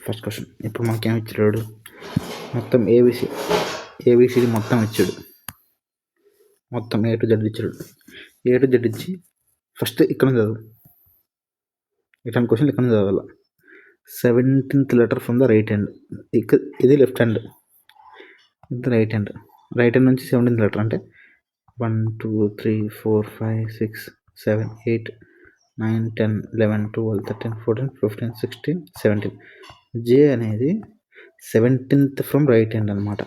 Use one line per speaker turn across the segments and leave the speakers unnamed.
First question. ఇప్పుడు మనకేమి ఇచ్చాడు, మొత్తం ఏబిసిడి మొత్తం ఇచ్చాడు, మొత్తం ఏ టు జెడ్ ఇచ్చాడు. ఏ టు జెడ్ ఇచ్చి ఫస్ట్ ఇక్కడ చదువు, ఇట్లాంటి క్వశ్చన్ ఇక్కడ చదవాలి. 17th letter from the right hand. ఇది లెఫ్ట్ హ్యాండ్, ఇది రైట్ హ్యాండ్. రైట్ హ్యాండ్ నుంచి 17th లెటర్ అంటే 1 2 3 4 5 6 7 8 9 10 11 12 13 14 15 16 17. జే అనేది 17th ఫ్రమ్ రైట్ హ్యాండ్ అనమాట.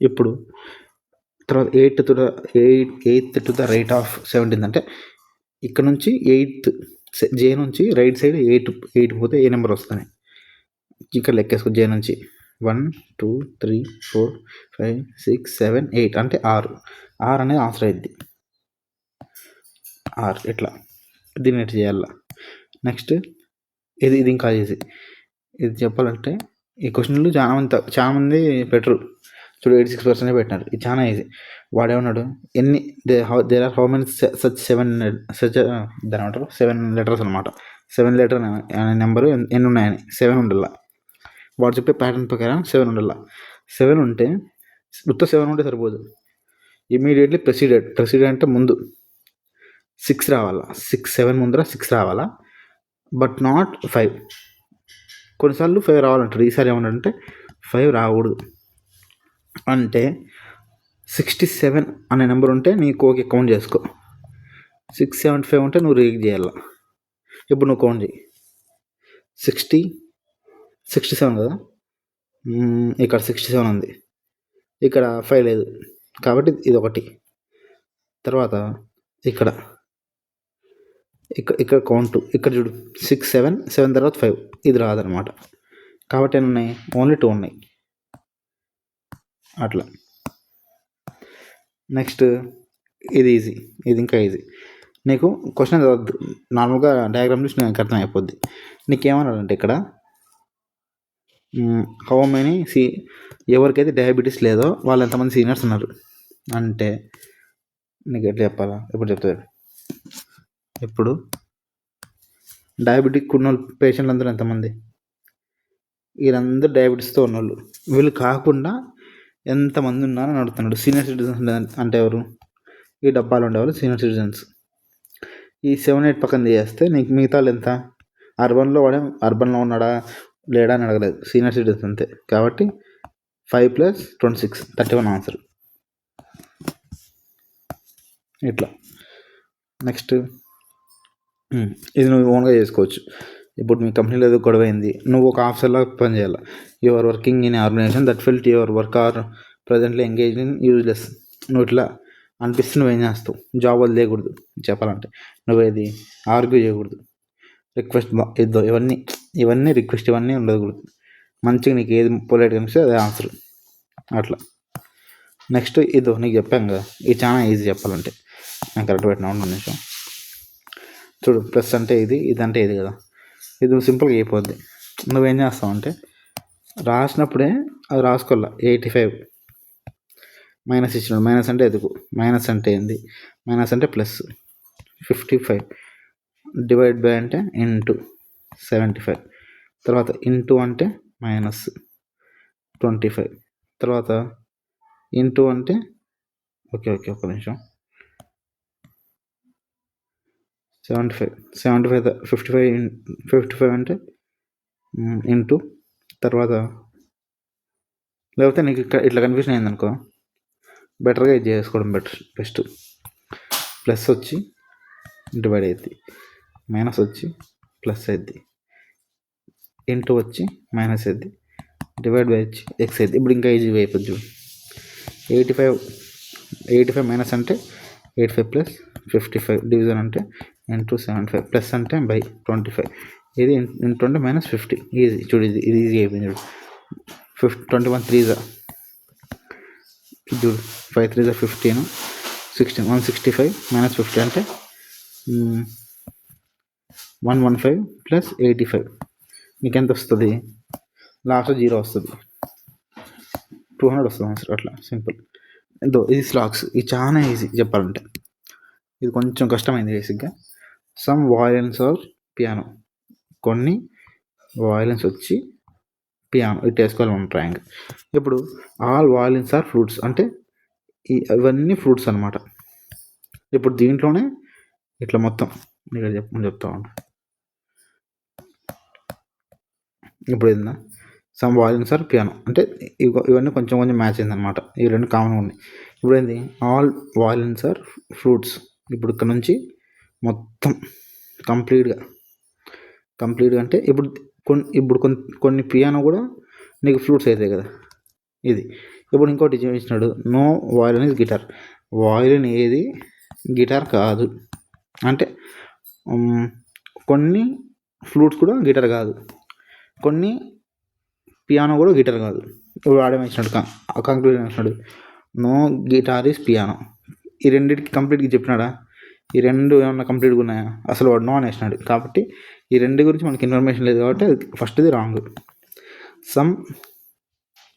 ఇప్పుడు తర్వాత 8th to the right of 17 అంటే ఇక్కడ నుంచి 8th జే నుంచి రైట్ సైడ్ 8 పోతే ఏ నెంబర్ వస్తుంది ఇక్కడ లెక్కేసుకో. జే నుంచి 1 2 3 4 5 6 7 8 అంటే 6 అనేది ఆన్సర్ అయింది. 6 ఇట్లా దీన్ని ఎట్లా చేయాల. నెక్స్ట్ ఇది ఇంకా ఈజీ. ఇది చెప్పాలంటే ఈ క్వశ్చన్లు చాలా మంది పెట్టరు చూడు, 86% పెట్టినారు. ఇది చాలా ఈజీ. వాడేమన్నాడు, ఎన్ని there are how many such 7 దాని ఏమంటారు 7 లెటర్స్ అనమాట. 7 లెటర్ అనే నెంబరు ఎన్ని ఉన్నాయని 7 ఉండాల. వాడు చెప్పే ప్యాటర్న్ ప్రకారం 7 ఉండాల. 7 ఉంటే మొత్తం 7 ఉంటే సరిపోదు. ఇమీడియట్లీ ప్రొసీడెడ్ అంటే ముందు 6 రావాలా. 7 ముందర 6 రావాలా, బట్ నాట్ 5. కొన్నిసార్లు 5 రావాలంటారు. ఈసారి ఏమన్నాడంటే 5 రాకూడదు. అంటే 67 అనే నెంబర్ ఉంటే నీకు ఓకే కౌంట్ చేసుకో. 675 ఉంటే నువ్వు రిజెక్ట్ చేయాల. ఇప్పుడు నువ్వు కౌంట్ చేయి. 67 కదా, ఇక్కడ 67 ఉంది, ఇక్కడ 5 లేదు కాబట్టి ఇది ఒకటి. తర్వాత ఇక్కడ కౌంట్ ఇక్కడ చూడు 6 7 తర్వాత 5 ఇది రాదనమాట. కాబట్టి ఎన్ని ఉన్నాయి, ఓన్లీ 2 ఉన్నాయి అట్లా. నెక్స్ట్ ఇది ఈజీ, ఇది ఇంకా ఈజీ. నీకు క్వశ్చన్ చదవద్దు, నార్మల్గా డయాగ్రామ్ చూసి నాకు అర్థం అయిపోద్ది. నీకేమన్నాడంటే ఇక్కడ హౌ మెనీ ఎవరికైతే డయాబెటీస్ లేదో వాళ్ళు ఎంతమంది సీనియర్స్ ఉన్నారు అంటే నీకు ఎట్లా చెప్పాలా. ఇప్పుడు చెప్తాడు. ఇప్పుడు డయాబెటిక్ ఉన్న పేషెంట్లు అందరూ ఎంతమంది, వీళ్ళందరూ డయాబెటీస్తో ఉన్నోళ్ళు. వీళ్ళు కాకుండా ఎంతమంది ఉన్నారని అడుగుతున్నాడు. సీనియర్ సిటిజన్స్ అంటే ఎవరు, ఈ డబ్బాలు ఉండేవాళ్ళు సీనియర్ సిటిజన్స్. ఈ 7 8 పక్కన చేస్తే నీకు మిగతా ఎంత, అర్బన్లో ఉన్నాడా లేడా అని అడగలేదు, సీనియర్ సిటిజన్స్ అంతే. కాబట్టి 5 + 26 31 ఆన్సర్ ఇట్లా. నెక్స్ట్ ఇది నువ్వు ఓన్గా చేసుకోవచ్చు. ఇప్పుడు మీ కంపెనీలో ఏదో గొడవ అయింది, నువ్వు ఒక ఆఫీసర్లా పని చేయాలి. You are working in organization that felt your work are presently engage in useless. నువ్వు ఇట్లా అనిపిస్తే నువ్వేం చేస్తావు, జాబ్ వదిలేయకూడదు. చెప్పాలంటే నువ్వేది ఆర్గ్యూ చేయకూడదు, రిక్వెస్ట్ ఇవన్నీ రిక్వెస్ట్ ఇవన్నీ ఉండకూడదు. మంచిగా నీకు ఏది పొలైట్గా అనిపిస్తే అదే ఆన్సర్ అట్లా. నెక్స్ట్ ఇదో నీకు చెప్పాను కదా, ఇది చాలా ఈజీ చెప్పాలంటే. నేను కరెక్ట్ పెట్టినా ఉన్న నిమిషం. చూడు, ప్లస్ అంటే ఇది, ఇదంటే ఇది కదా, ఇది సింపుల్గా అయిపోద్ది. నువ్వేం చేస్తావు అంటే రాసినప్పుడే అది రాసుకోవాలా. 85 మైనస్ ఇచ్చినాడు, మైనస్ అంటే ఎదుగు, మైనస్ అంటే ఏంది, మైనస్ అంటే ప్లస్. 55 డివైడ్ బై అంటే ఇంటూ 75, తర్వాత ఇంటూ అంటే మైనస్ 25, తర్వాత ఇంటూ అంటే ఓకే ఒక నిమిషం 75 55 అంటే ఇంటూ, తర్వాత లేకపోతే నీకు ఇట్లా కన్ఫ్యూజన్ అయిందనుకో, బెటర్గా ఇది చేసుకోవడం బెస్ట్. ప్లస్ వచ్చి డివైడ్ అవుద్ది, మైనస్ వచ్చి ప్లస్ అవుద్ది, ఇంటూ వచ్చి మైనస్ అవుద్ది, డివైడ్ బై వచ్చి ఎక్స్ అవుద్ది. ఇప్పుడు ఇంకా ఈజీగా అయిపోద్ది చూడు. 85 మైనస్ అంటే 85 + 55 డివిజన్ అంటే ఇంటూ 75 ప్లస్ అంటే బై 25, ఇది ఇంటూ అంటే -50. ఈజీ చూడు, ఇది ఈజీ అయిపోయింది చూడు. 21 3 చూడు, 5 3 15 16 165 - 50 అంటే 115 + 85 నీకు ఎంత వస్తుంది, లాస్ట్ 0 వస్తుంది, 200 వస్తుంది ఆన్సర్. అట్లా సింపుల్. ఇది స్లాగ్స్, ఇది చాలా ఈజీ చెప్పాలంటే. ఇది కొంచెం కష్టమైంది బేసిక్గా. సమ్ వయలెన్స్ ఆర్ పియానో, కొన్ని వయలెన్స్ వచ్చి పియానో ఇటు వేసుకోవాలి మనం ట్రయాంగిల్. ఇప్పుడు ఆల్ వాయిలిన్స్ ఆర్ ఫ్లూట్స్ అంటే ఇవన్నీ ఫ్లూట్స్ అనమాట. ఇప్పుడు దీంట్లోనే ఇట్లా మొత్తం ఇక్కడ చెప్తా ఉంటా. ఇప్పుడు ఏందా సమ్ వాయిలిన్స్ ఆర్ పియానో అంటే ఇవన్నీ కొంచెం కొంచెం మ్యాచ్ అయింది అనమాట. ఈ రెండు కామన్గా ఉన్నాయి. ఇప్పుడు ఏంది ఆల్ వాయిలిన్స్ ఆర్ ఫ్లూట్స్. ఇప్పుడు ఇక్కడ నుంచి మొత్తం కంప్లీట్గా అంటే ఇప్పుడు కొన్ని పియానో కూడా నీకు ఫ్లూట్స్ అవుతాయి కదా. ఇది ఇప్పుడు ఇంకోటి చూపించినాడు no violin is guitar. Violin ఏది గిటార్ కాదు అంటే కొన్ని ఫ్లూట్స్ కూడా గిటార్ కాదు, కొన్ని పియానో కూడా గిటార్ కాదు. ఇప్పుడు ఆడేమిచ్చినాడు కంక్లూజన్ ఇచ్చినాడు నో గిటార్ ఈస్ పియానో. ఈ రెండింటికి కంప్లీట్గా చెప్పినాడా? ఈ రెండు ఏమన్నా కంప్లీట్గా ఉన్నాయా? అసలు వాడు నో అనేసినాడు. కాబట్టి ఈ రెండు గురించి మనకి ఇన్ఫర్మేషన్ లేదు కాబట్టి ఫస్ట్ది రాంగ్. సమ్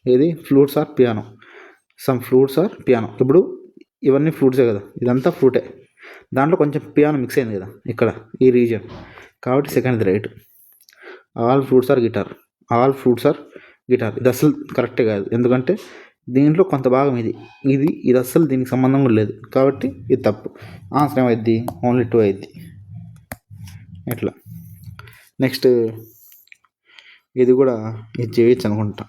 ఏది flutes are piano, some flutes are piano. ఇప్పుడు ఇవన్నీ ఫ్లూట్సే కదా, ఇదంతా ఫ్లూటే, దాంట్లో కొంచెం పియానో మిక్స్ అయింది కదా ఇక్కడ ఈ రీజియన్, కాబట్టి సెకండ్ది right. All flutes are guitar, all flutes are guitar ఇది అసలు కరెక్టే కాదు. ఎందుకంటే దీంట్లో కొంత భాగం ఇది అస్సలు దీనికి సంబంధం కూడా లేదు, కాబట్టి ఇది తప్పు. ఆన్సర్ ఏమైద్ది? ఓన్లీ 2 అయింది. ఎట్లా నెక్స్ట్ ఇది కూడా ఇది చేయొచ్చు అనుకుంటా.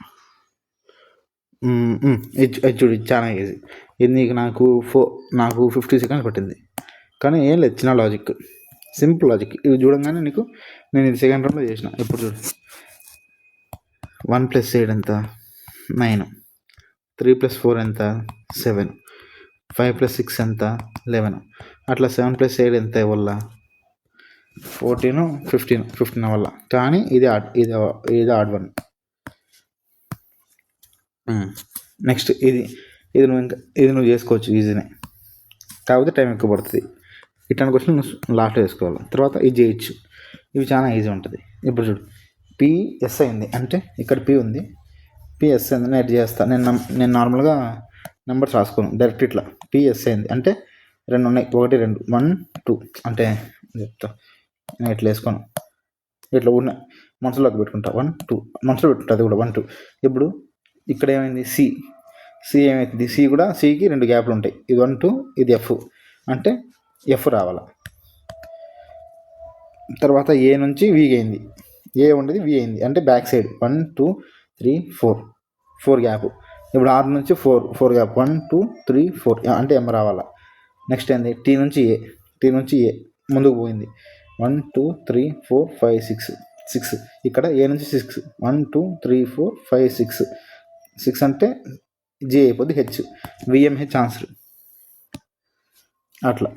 ఇది చూడు, ఇది చాలా ఈజీ. ఇది నాకు 50 సెకండ్స్ పట్టింది, కానీ ఏం లేదు, చిన్న లాజిక్, సింపుల్ లాజిక్. ఇది చూడంగానే నేను ఇది సెకండ్ రౌండ్లో చేసిన. ఇప్పుడు చూడు 1 + 8 ఎంత? 9. 3 + 4 ఎంత? 7. 5 + 6 ఎంత? 11. అట్లా 7 + 8 ఎంత వల్ల? 14, 15 వల్ల. కానీ ఇది ఆడ్ వన్. నెక్స్ట్ ఇది నువ్వు చేసుకోవచ్చు ఈజీనే, కాకపోతే టైం ఎక్కువ పడుతుంది. ఇట్లాంటి క్వశ్చన్ నువ్వు లాస్ట్లో వేసుకోవాలి. తర్వాత ఇది చేయొచ్చు, ఇవి చాలా ఈజీ ఉంటుంది. ఇప్పుడు చూడు పిఎస్ అయింది అంటే ఇక్కడ పి ఉంది, పిఎస్ అయింది. నేను చేస్తా, నేను నార్మల్గా నెంబర్స్ రాసుకోను, డైరెక్ట్ ఇట్లా పిఎస్ అయింది అంటే 2 ఉన్నాయి, 1 2 1 2 అంటే చెప్తా. నేను ఇట్లా వేసుకోను, ఇట్లా ఉన్న మనసులోకి పెట్టుకుంటా. 1 2 మనసులో పెట్టుకుంటా, అది కూడా 1 2. ఇప్పుడు ఇక్కడ ఏమైంది? సి ఏమైంది? సి కూడా సికి 2 గ్యాప్లు ఉంటాయి. ఇది 1 2, ఇది ఎఫ్ అంటే ఎఫ్ రావాల. తర్వాత ఏ నుంచి వి అయింది, ఏ ఉండేది వి అయింది అంటే బ్యాక్ సైడ్ 1 2 3 4 గ్యాప్. ఇప్పుడు ఆర్ నుంచి 4 గ్యాప్ 1 2 3 4 అంటే ఎం రావాలా. నెక్స్ట్ ఏంది? టీ నుంచి ఏ ముందుకు పోయింది 1 2 3 4 5 6 ఇక్కడ ఏ నుంచి 6 1 2 3 4 5 6 అంటే జే అయిపోద్ది, హెచ్ విఎంహెచ్ ఆన్సర్. అట్లా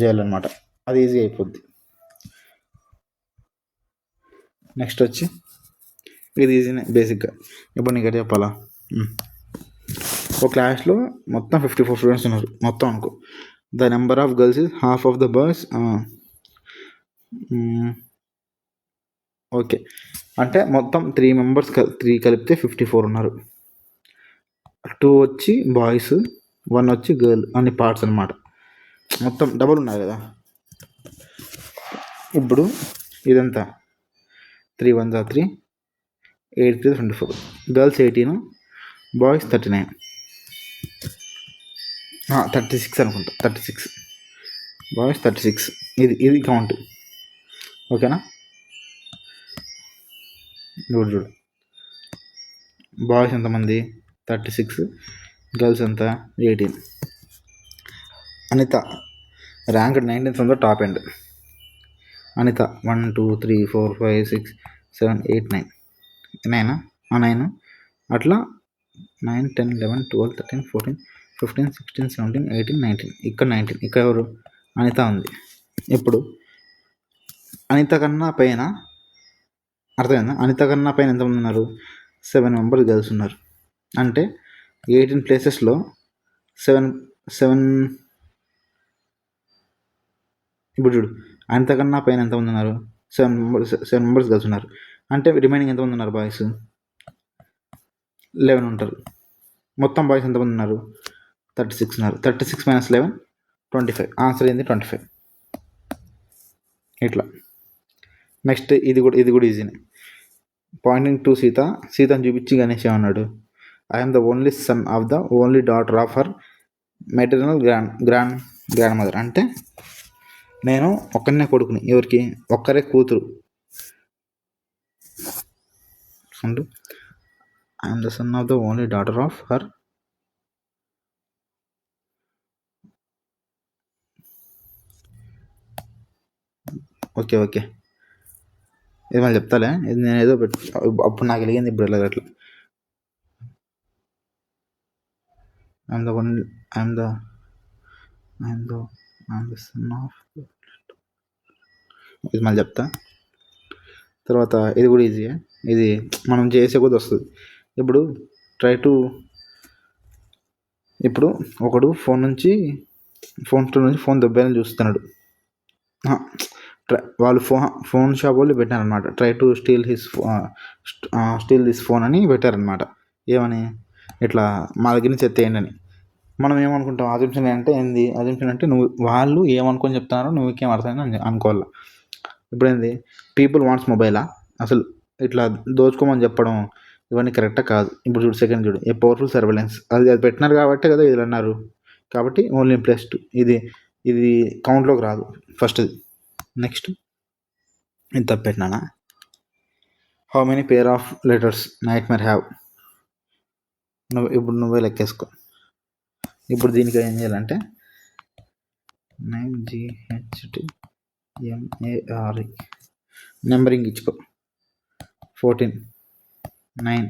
చేయాలన్నమాట, అది ఈజీ అయిపోద్ది. నెక్స్ట్ వచ్చి ఇది ఈజీనే బేసిక్గా. ఇప్పుడు నీకు ఎట్లా చెప్పాలా? ఒక క్లాస్లో మొత్తం 54 స్టూడెంట్స్ ఉన్నారు మొత్తం అనుకో. The number of girls is half of the boys. Okay, అంటే మొత్తం 3 మెంబర్స్ 3 కలిపితే 54 ఉన్నారు. 2 వచ్చి బాయ్స్, 1 వచ్చి గర్ల్, అన్ని పార్ట్స్ అనమాట. మొత్తం డబల్ ఉన్నారు కదా. ఇప్పుడు ఇదంతా 3 1 3 8 3 24. గర్ల్స్ 18, బాయ్స్ 39, 36 అనుకుంటా. 36 బాయ్స్ 36. ఇది కౌంట్, ఓకేనా? చూడు బాయ్స్ ఎంతమంది? 36, గర్ల్స్ ఎంత? 18. అనిత ర్యాంక్ 19th ఉందో, టాప్ ఎండ్. అనిత 1 2 3 4 5 6 7 8 9 9 అట్లా 9 10 11 12 13 14 15 16 17 18 19. ఇక్కడ 19. ఇక్కడ ఎవరు? అనిత ఉంది. ఇప్పుడు అనిత కన్నా పైన, అర్థమైందా? అనిత కన్నా పైన ఎంతమంది ఉన్నారు? 7 మెంబర్స్ గర్ల్స్ ఉన్నారు. అంటే 18 ప్లేసెస్లో 7. ఇప్పుడు చూడు, అనిత కన్నా పైన ఎంతమంది ఉన్నారు? 7 మెంబర్స్ గర్ల్స్ ఉన్నారు. అంటే రిమైనింగ్ ఎంతమంది ఉన్నారు? బాయ్స్ 11 ఉంటారు. మొత్తం బాయ్స్ ఎంతమంది ఉన్నారు? 36 ఉన్నారు. 36 - 11 25. ఆన్సర్ ఏంది? 25. ఇట్లా నెక్స్ట్ ఇది కూడా ఈజీనే. పాయింటింగ్ టు సీత, సీతను చూపించి గణేష్ ఏమన్నాడు, I'm the only son of the only daughter of her maternal grand mother. అంటే నేను ఒక్కనే కొడుకుని, ఎవరికి, ఒక్కరే కూతురు and I'm the son of the only daughter of her. Okay okay, ఇది మళ్ళీ చెప్తాలే, ఇది నేను ఏదో అప్పుడు నాకు వెలిగింది, ఇప్పుడు వెళ్ళదు అట్లా. I'm the only I'm the son of, ఇది మళ్ళీ చెప్తా. తర్వాత ఇది కూడా ఈజీయే, ఇది మనం చేసే కొద్ది వస్తుంది. ఇప్పుడు ఇప్పుడు ఒకడు ఫోన్ దొబ్బేయాలని చూస్తున్నాడు. వాళ్ళు ఫోన్ షాప్ వాళ్ళు పెట్టారనమాట, try to steal this phone అని పెట్టారనమాట. ఏమని, ఇట్లా మా దగ్గర నుంచి ఎత్తేయండి అని. మనం ఏమనుకుంటాం, అజంప్షన్ అంటే ఏంది, అజంప్షన్ అంటే వాళ్ళు ఏమనుకొని చెప్తున్నారో నువ్వుకేం అర్థమైంది అనుకోవాలి. ఇప్పుడు ఏంది, పీపుల్ వాంట్స్ మొబైలా, అసలు ఇట్లా దోచుకోమని చెప్పడం ఇవన్నీ కరెక్టా కాదు. ఇప్పుడు చూడు, సెకండ్ చూడు, ఏ పవర్ఫుల్ సర్వేలెన్స్, అది పెట్టినారు కాబట్టి కదా ఇది అన్నారు, కాబట్టి ఓన్లీ +2, ఇది కౌంట్లోకి రాదు ఫస్ట్ది. నెక్స్ట్ ఇది తప్పెట్టినానా, how many pair of letters nightmare have, ఇప్పుడు నువ్వే లెక్కేసుకో. ఇప్పుడు దీనికి ఏం చేయాలంటే 9GHTMARE నెంబరింగ్ ఇచ్చుకో, 14, 9,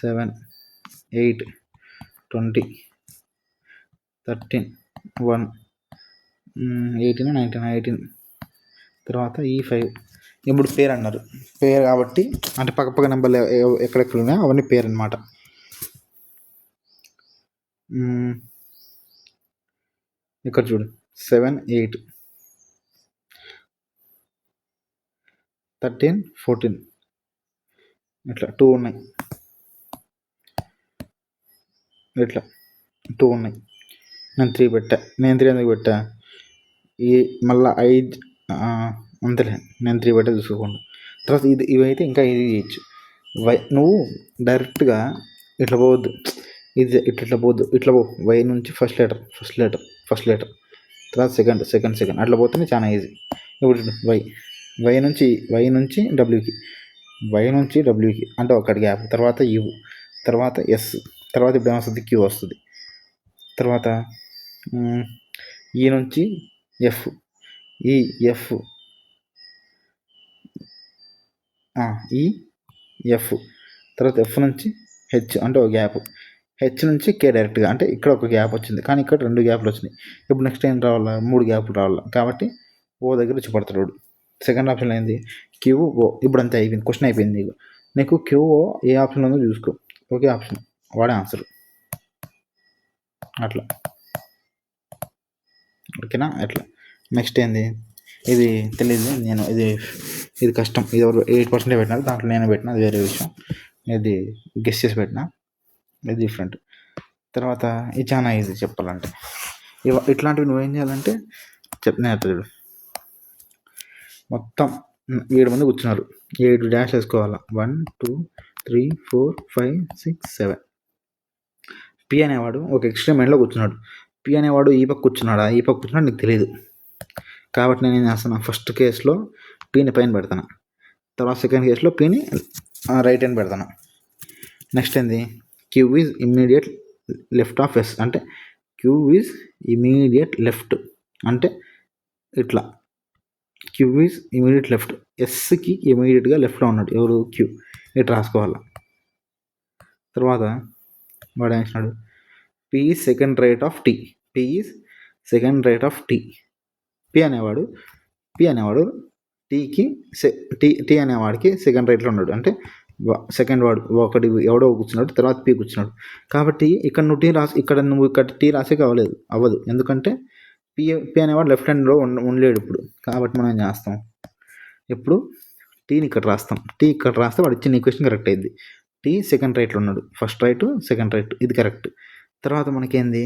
7, 8, 20, 13, 1, 18, 19, 18, తర్వాత E5. ఇప్పుడు పేరు అన్నారు, పేరు కాబట్టి అంటే పక్క నెంబర్లు ఎక్కడెక్కడ ఉన్నాయో అవన్నీ పేరు అనమాట. ఇక్కడ చూడు, 7, 8, 13, 14, ఇట్లా 2 ఉన్నాయి, ఇట్లా 2 ఉన్నాయి. నేను 3 పెట్టా. నేను 3 ఎందుకు పెట్టా, ఈ మళ్ళీ 5 అంతలే, నేను 3 పెట్టా చూసుకోకుండా. తర్వాత ఇవైతే ఇంకా ఇది చేయొచ్చు. నువ్వు డైరెక్ట్గా ఇట్లా పోవద్దు, ఇది ఇట్లా పోవద్దు, ఇట్లా పో, వై నుంచి ఫస్ట్ లెటర్, తర్వాత సెకండ్ అట్లా పోతేనే చాలా ఈజీ. ఇప్పుడు వై నుంచి డబ్ల్యూకి అంటే ఒకటి గ్యాప్, తర్వాత యు, తర్వాత ఎస్, తర్వాత ఇప్పుడు ఏమొస్తుంది, క్యూ వస్తుంది. తర్వాత ఈ నుంచి ఎఫ్, ఎఫ్, తర్వాత ఎఫ్ నుంచి హెచ్ అంటే ఒక గ్యాప్, హెచ్ నుంచి కే డైరెక్ట్గా, అంటే ఇక్కడ ఒక గ్యాప్ వచ్చింది కానీ ఇక్కడ 2 గ్యాప్లు వచ్చినాయి. ఇప్పుడు నెక్స్ట్ ఏం రావాలా, 3 గ్యాప్లు రావాలా, కాబట్టి ఓ దగ్గర వచ్చి పడతాడు. సెకండ్ ఆప్షన్ ఏంది, క్యూఓ. ఇప్పుడు అంతే అయిపోయింది, క్వశ్చన్ అయిపోయింది. నీకు క్యూఓ ఏ ఆప్షన్ ఉందో చూసుకో, ఒకే ఆప్షన్, వాడే ఆన్సర్. అట్లా ఓకేనా. అట్లా నెక్స్ట్ ఏంది, ఇది తెలియదు, నేను ఇది కష్టం, ఇది 8% పెట్టినారు, దాంట్లో నేను పెట్టిన, అది వేరే విషయం. ఇది గెస్ చేసి పెట్టిన, ఇది డిఫరెంట్. తర్వాత ఇది చాలా ఈజీ చెప్పాలంటే. ఇట్లాంటివి నువ్వేం చేయాలంటే నేర్పుతాడు. మొత్తం 7 మంది కూర్చున్నారు, 7 డాష్ వేసుకోవాలా, 1, 2, 3, 4, 5, 6, 7. పి అనేవాడు ఒక ఎక్స్ట్రీమ్ ఎండ్లో కూర్చున్నాడు. పి అనేవాడు ఈ పక్క కూర్చున్నాడా, ఈ పక్క కూర్చున్నాడు నీకు తెలియదు, కాబట్టి నేను ఏం చేస్తాను, ఫస్ట్ కేసులో పీని పైన పెడతాను, తర్వాత సెకండ్ కేసులో పీని రైట్ హ్యాండ్ పెడతాను. నెక్స్ట్ ఏంది, Q is immediate left of S, అంటే క్యూ ఈజ్ ఇమీడియట్ లెఫ్ట్, అంటే ఇట్లా క్యూ ఈజ్ ఇమీడియట్ లెఫ్ట్, ఎస్కి ఇమీడియట్గా లెఫ్ట్లో ఉన్నాడు ఎవరు, క్యూ, ఇట్లా రాసుకోవాలి. తర్వాత వాడు ఏం చేసినాడు, P is second right of T, P is second right of T. P అనేవాడు టీ అనేవాడికి సెకండ్ రైట్లో ఉన్నాడు, అంటే సెకండ్ వాడు ఒకటి ఎవడో కూర్చున్నాడు, తర్వాత పి కూర్చున్నాడు. కాబట్టి ఇక్కడ నువ్వు టీ రాసే అవ్వదు, ఎందుకంటే పి అనేవాడు లెఫ్ట్ హ్యాండ్లో ఉండలేడు ఇప్పుడు. కాబట్టి మనం ఏం చేస్తాం, ఇప్పుడు టీని ఇక్కడ రాస్తాం, టీ ఇక్కడ రాస్తే వాడు ఇచ్చిన ఈక్వేషన్ కరెక్ట్ అయింది. టీ సెకండ్ రైట్లో ఉన్నాడు, ఫస్ట్ రైట్ సెకండ్ రైట్, ఇది కరెక్ట్. తర్వాత మనకేంది,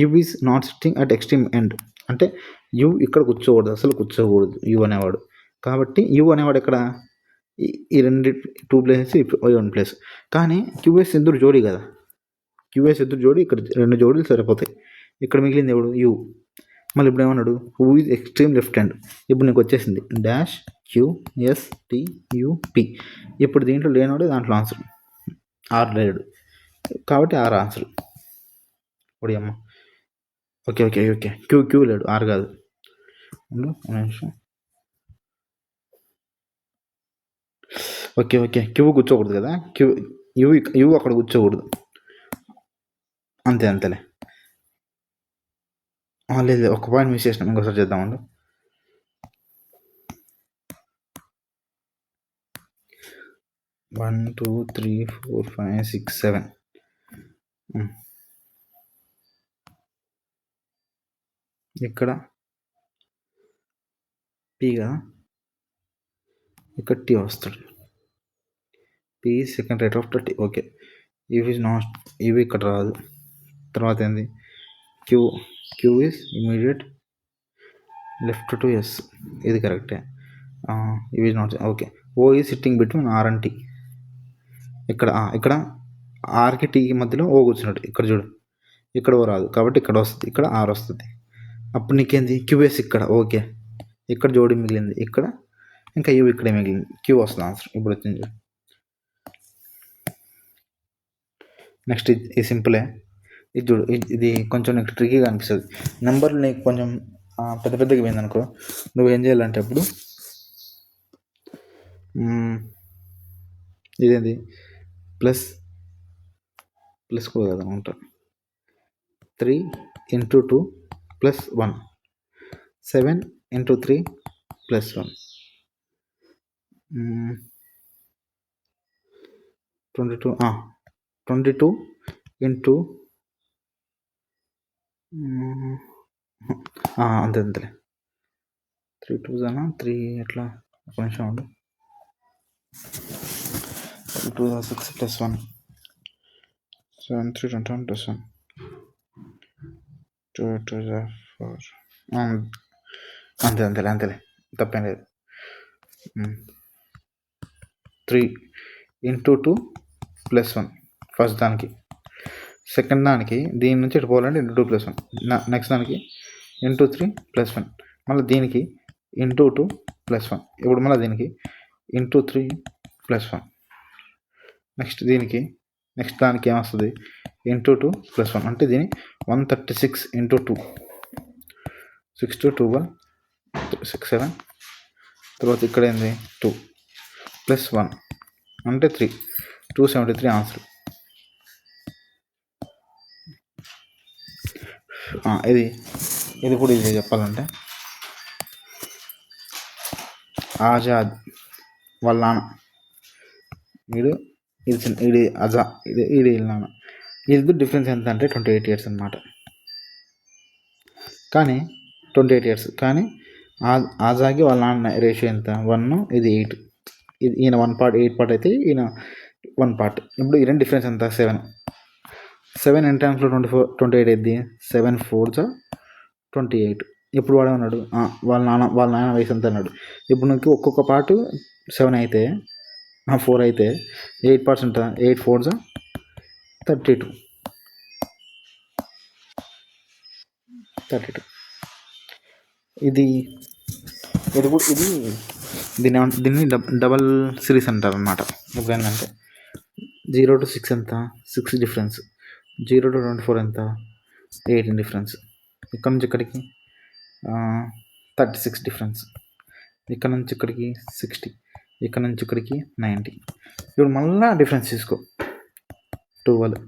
U is not sitting at extreme end, అంటే యు ఇక్కడ కూర్చోకూడదు, అసలు కూర్చోకూడదు యు అనేవాడు. కాబట్టి యు అనేవాడు ఇక్కడ ఈ రెండు 2 ప్లేసెస్ ఈ 1 ప్లేస్. కానీ క్యూఎస్ ఎదురు జోడీ కదా, క్యూఎస్ ఎదురు జోడీ ఇక్కడ 2 జోడీలు సరిపోతాయి. ఇక్కడ మిగిలింది ఎవడు యూ. మళ్ళీ ఇప్పుడు ఏమన్నాడు who is extreme left hand. ఇప్పుడు నీకు వచ్చేసింది డాష్ QSTUP. ఇప్పుడు దీంట్లో లేనివాడు దాంట్లో ఆన్సర్ ఆర్ లేడు కాబట్టి ఆర్ ఆన్సర్. ఇప్పుడు అమ్మ ఓకే ఓకే ఓకే క్యూ లేడు ఆర్ కాదు. నిమిషం ఓకే ఓకే క్యూ కూర్చోకూడదు కదా, యూ అక్కడ కూర్చోకూడదు. అంతేలే. లేదు ఒక పాయింట్ మిస్ చేసినాం, ఇంకోసారి చేద్దామండి. 1 2 3 4 5 6 7 ఇక్కడ పి కదా, ఇక్కడ టీ వస్తుంది. P second right after T. Okay ఇవి నాట్ ఇవి ఇక్కడ రాదు. తర్వాత ఏంది Q is immediate left to S. ఇది కరెక్టే. ఇవి not okay. O is sitting between R and T. ఇక్కడ ఆర్కి టీకి మధ్యలో ఓ కూర్చున్నట్టు. ఇక్కడ చూడు ఇక్కడ ఓ రాదు కాబట్టి ఇక్కడ వస్తుంది, ఇక్కడ ఆర్ వస్తుంది. అప్పుడు నీకేంది క్యూఎస్ ఇక్కడ ఓకే, ఇక్కడ జోడి మిగిలింది ఇక్కడ, ఇంకా యూ ఇక్కడే మిగిలింది, క్యూ వస్తుంది ఆన్సర్. ఇప్పుడు వచ్చింది. నెక్స్ట్ ఇది సింపులే. ఇది చూడు, ఇది కొంచెం నీకు ట్రికీగా అనిపిస్తుంది. నెంబర్లు నీకు కొంచెం పెద్ద పెద్దగా పోయింది అనుకో, నువ్వేం చేయాలంటే అప్పుడు ఇదేంది ప్లస్ కూడా కదా ఉంటారు. 3 × 2 + 1 7 × 3 + 1 22 22 ఇంటూ అంతేలే. 3 2 3 ఎట్లా ఒక నిమిషం ఉండు. 2 6 + 1 7 3 21 + 1 2 2 4 అంతేలే తప్పేం లేదు. 3 × 2 + 1 ఫస్ట్ దానికి, సెకండ్ దానికి దీని నుంచి ఇటు పోవాలంటే × 2 + 1, నెక్స్ట్ దానికి × 3 + 1, మళ్ళీ దీనికి × 2 + 1, ఇప్పుడు మళ్ళీ దీనికి × 3 + 1, నెక్స్ట్ దీనికి నెక్స్ట్ దానికి ఏమొస్తుంది × 2 + 1 అంటే దీని 136 × 2 6 2 12 6 7. తర్వాత ఇక్కడ ఏంది 2 + 1 అంటే 3 273 ఆన్సర్. ఇది కూడా ఇది చెప్పాలంటే ఆజాద్ వాళ్ళ నాన్న ఇది అజా ఇది నాన్న. ఇది డిఫరెన్స్ ఎంత అంటే 28 years అనమాట. కానీ 28 years కానీ ఆజాకి వాళ్ళ నాన్న రేషియో ఎంత 1, ఇది 8. ఈయన 1 part 8 part అయితే ఈయన 1 part. ఇప్పుడు ఈ రెండు డిఫరెన్స్ ఎంత 7. 7 ఎన్ని టైమ్స్లో 28 అయింది 7 4 28. ఇప్పుడు వాడు అన్నాడు వాళ్ళ నాన్న వయసు ఎంత అన్నాడు. ఇప్పుడు నీకు ఒక్కొక్క పార్ట్ 7 అయితే 4 అయితే 8 parts ఎంత 8 4 32. ఇది దీన్ని డబల్ సిరీస్ అంటారు అన్నమాట. ఇప్పుడు ఏంటంటే 0 to 6 ఎంత 6 డిఫరెన్స్, 0 to 24 ఎంత 8 డిఫరెన్స్, ఇక్కడ నుంచి ఇక్కడికి 36 డిఫరెన్స్, ఇక్కడ నుంచి ఇక్కడికి 60, ఇక్కడ నుంచి ఇక్కడికి 90. ఇప్పుడు మళ్ళీ డిఫరెన్స్ తీసుకో 12,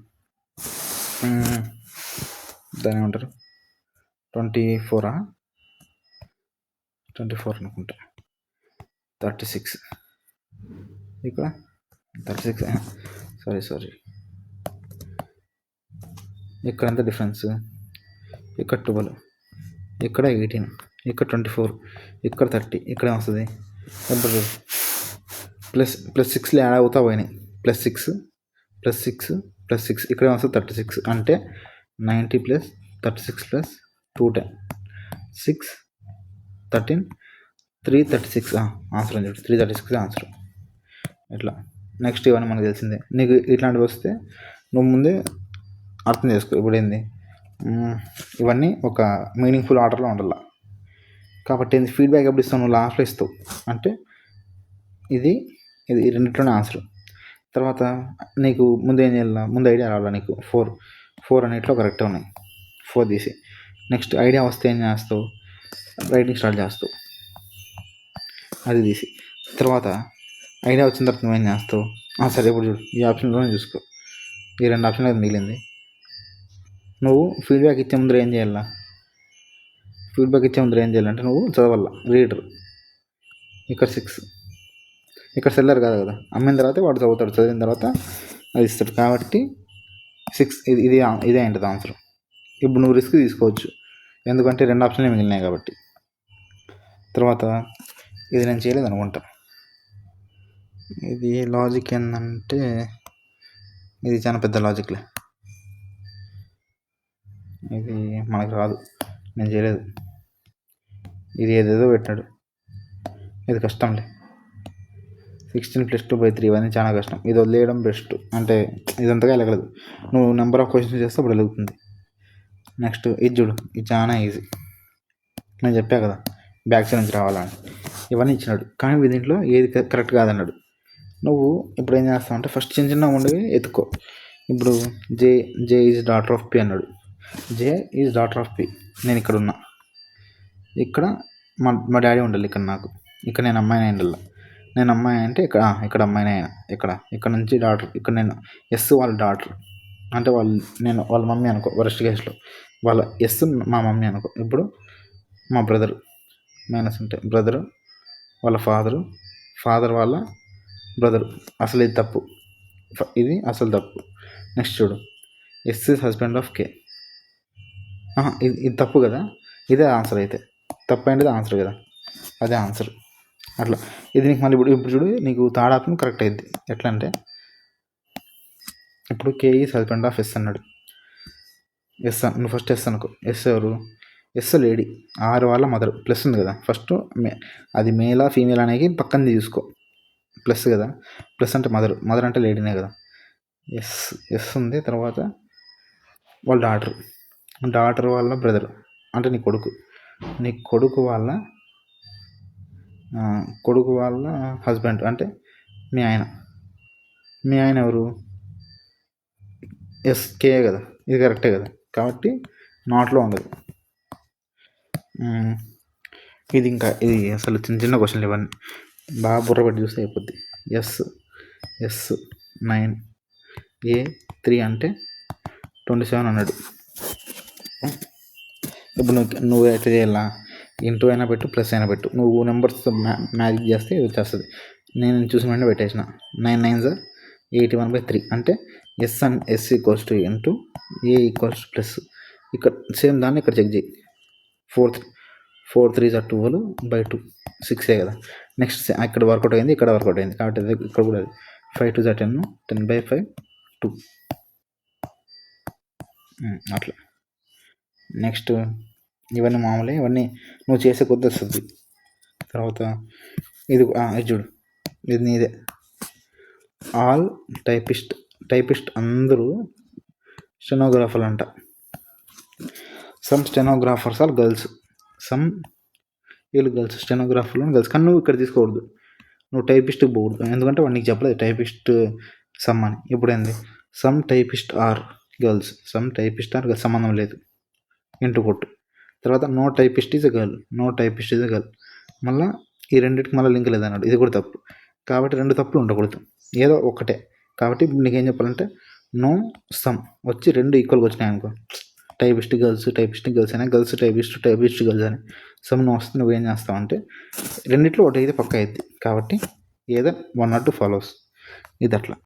దాని ఏమంటారు 24 అనుకుంటా 36, ఇక్కడ 36 సారీ ఇక్కడ ఎంత డిఫరెన్స్, ఇక్కడ 12, ఇక్కడ 18, ఇక్కడ 24, ఇక్కడ 30, ఇక్కడ వస్తుంది +6 యాడ్ అవుతా పోయినాయి +6 ఇక్కడ వస్తుంది 36 అంటే 90 + 36 + 210 6 13 336 ఆన్సర్ అని చెప్పి 336 ఆన్సర్. ఇట్లా. నెక్స్ట్ ఇవన్నీ మనకు తెలిసిందే. నీకు ఇట్లాంటివి వస్తే నువ్వు ముందే అర్థం చేసుకో. ఇప్పుడు ఏంది, ఇవన్నీ ఒక మీనింగ్ఫుల్ ఆర్డర్లో ఉండాలి. కాబట్టి ఏంది, ఫీడ్బ్యాక్ ఎప్పుడు ఇస్తావు, నువ్వు లాస్ట్లో ఇస్తావు. అంటే ఇది ఇది రెండిట్లోనే ఆన్సర్. తర్వాత నీకు ముందు ఏం చేయాలి, ముందు ఐడియా రావాలా నీకు. 4 అన్నిట్లో కరెక్ట్గా ఉన్నాయి, 4 తీసి. నెక్స్ట్ ఐడియా వస్తే ఏం చేస్తావు, రైటింగ్ స్టార్ట్ చేస్తావు అది తీసి. తర్వాత ఐడియా వచ్చిన తర్వాత నువ్వేం చేస్తావు, సరే ఇప్పుడు చూడు ఈ ఆప్షన్లోనే చూసుకో, ఈ 2 ఆప్షన్లు మిగిలింది. నువ్వు ఫీడ్బ్యాక్ ఇచ్చే ముందర ఏం చేయాలా, చేయాలంటే నువ్వు చదవాలా. రీడర్ ఇక్కడ 6, ఇక్కడ సెల్లర్ కాదు కదా, అమ్మిన తర్వాత వాడు చదువుతాడు, చదివిన తర్వాత అది ఇస్తాడు. కాబట్టి 6 ఇదే ఉంటుంది ఆన్సర్. ఇప్పుడు నువ్వు రిస్క్ తీసుకోవచ్చు, ఎందుకంటే 2 ఆప్షన్లే మిగిలినాయి కాబట్టి. తర్వాత ఇది నేను చేయలేదు అనుకుంటా. ఇది లాజిక్ ఏంటంటే ఇది చాలా పెద్ద లాజిక్లే, ఇది మనకు రాదు, నేను చేయలేదు. ఇది ఏదేదో పెట్టాడు, ఇది కష్టంలే. 16 + 2/3 ఇవన్నీ చాలా కష్టం, ఇది వదిలేయడం బెస్ట్. అంటే ఇదంతగా వెళ్ళగలదు, నువ్వు నెంబర్ ఆఫ్ క్వశ్చన్స్ చేస్తే అప్పుడు వెలుగుతుంది. నెక్స్ట్ ఇది చూడు, ఇది చాలా ఈజీ. నేను చెప్పా కదా బ్యాక్ సైడ్ నుంచి రావాలని, ఇవన్నీ ఇచ్చినాడు. కానీ దీంట్లో ఏది కరెక్ట్ కాదన్నాడు. నువ్వు ఇప్పుడు ఏం చేస్తావు అంటే ఫస్ట్ చిన్న ఉండేవి ఎత్తుకో. ఇప్పుడు జే ఈజ్ డాటర్ ఆఫ్ పి అన్నాడు. జే ఈజ్ డాటర్ ఆఫ్ పి, నేను ఇక్కడ ఉన్నా, ఇక్కడ మా డాడీ ఉండాలి, ఇక్కడ నాకు, ఇక్కడ నేను అమ్మాయిని ఉండాలి. నేను అమ్మాయి అంటే ఇక్కడ అమ్మాయిని అయినా, ఇక్కడ నుంచి డాటర్, ఇక్కడ నేను ఎస్ వాళ్ళ డాటర్ అంటే నేను వాళ్ళ మమ్మీ అనుకో, వరస్ట్ కేసులో వాళ్ళ ఎస్ మా మమ్మీ అనుకో. ఇప్పుడు మా బ్రదర్ మైనస్ అంటే బ్రదరు వాళ్ళ ఫాదర్ వాళ్ళ బ్రదరు. అసలు ఇది తప్పు, ఇది అసలు తప్పు. నెక్స్ట్ చూడు, ఎస్ ఇస్ హస్బెండ్ ఆఫ్ కే, ఇది తప్పు కదా, ఇదే ఆన్సర్. అయితే తప్పు అంటే ఆన్సర్ కదా, అదే ఆన్సర్. అట్లా ఇది నీకు మళ్ళీ ఇప్పుడు చూడు, నీకు థర్డ్ ఆప్షన్ కరెక్ట్ అయింది. ఎట్లా అంటే ఇప్పుడు కే ఈజ్ హస్బెండ్ ఆఫ్ ఎస్ అన్నాడు. ఎస్ నువ్వు ఫస్ట్ ఎస్ అనుకో. ఎస్ ఎవరు, ఎస్ లేడీ, ఆరు వాళ్ళ మదర్. ప్లస్ ఉంది కదా, ఫస్ట్ అది మేలా ఫీమేల్ అనేది పక్కన చూసుకో. ప్లస్ కదా, ప్లస్ అంటే మదర్ అంటే లేడీనే కదా. ఎస్ ఉంది. తర్వాత వాళ్ళ డాటర్ వాళ్ళ బ్రదర్ అంటే నీ కొడుకు వాళ్ళ హస్బెండ్ అంటే మీ ఆయన ఎవరు, కే కదా, ఇది కరెక్టే కదా, కాబట్టి నాట్లో ఉండదు. ఇది అసలు చిన్న క్వశ్చన్లు ఇవన్నీ, బాగా బుర్రపట్టి చూస్తే అయిపోద్ది. ఎస్ 9, ఏ 3 అంటే 27 అన్నాడు. ఇప్పుడు నువ్వు ఎట్లా చేయాలా, ఇంటూ అయినా పెట్టు, ప్లస్ అయినా పెట్టు, నువ్వు నెంబర్స్ మ్యాజిక్ చేస్తే వచ్చేస్తుంది. నేను చూసిన వెంటనే పెట్టేసిన 9 9 81/3 అంటే S equals to into A equals plus. ఇక్కడ సేమ్ దాన్ని ఇక్కడ చెక్ చేయి. 4 3 12/2 6 కదా. నెక్స్ట్ ఇక్కడ వర్కౌట్ అయింది, ఇక్కడ వర్కౌట్ అయింది, కాబట్టి ఇక్కడ కూడా 5 2 10 10/5 2 అట్లా. నెక్స్ట్ ఇవన్నీ మామూలే, ఇవన్నీ నువ్వు చేసే కొద్ది వస్తుంది. తర్వాత ఇది చూడు, ఇది నీదే. ఆల్ టైపిస్ట్ అందరూ స్టెనోగ్రాఫర్లు అంట. సమ్ స్టెనోగ్రాఫర్స్ ఆర్ గర్ల్స్, వీళ్ళు గర్ల్స్, స్టెనోగ్రాఫర్లు గర్ల్స్. కానీ నువ్వు ఇక్కడ తీసుకోకూడదు, నువ్వు టైపిస్ట్కి పోకూడదు, ఎందుకంటే వాడు నీకు చెప్పలేదు టైపిస్ట్ సమ్ అని. ఇప్పుడు ఏంది, సమ్ టైపిస్ట్ ఆర్ గర్ల్స్ సంబంధం లేదు, ఇంటూ కొట్టు. తర్వాత no typist is a girl, మళ్ళీ ఈ రెండింటికి మళ్ళీ లింక్ లేదన్నాడు, ఇది కూడా తప్పు. కాబట్టి 2 తప్పులు ఉండకూడదు, ఏదో ఒకటే. కాబట్టి ఇప్పుడు నీకేం చెప్పాలంటే నో సమ్ వచ్చి 2 ఈక్వల్గా వచ్చినాయి అనుకో, టైపిస్ట్ గర్ల్స్ అయినా, గర్ల్స్ టైపిస్ట్ గర్ల్స్ అని సమ్ నువ్వు వస్తే నువ్వేం చేస్తావు అంటే రెండిట్లో ఒకటి అయితే పక్క అయింది. కాబట్టి ఏదో 1 or 2 ఫాలోస్, ఇది అట్లా.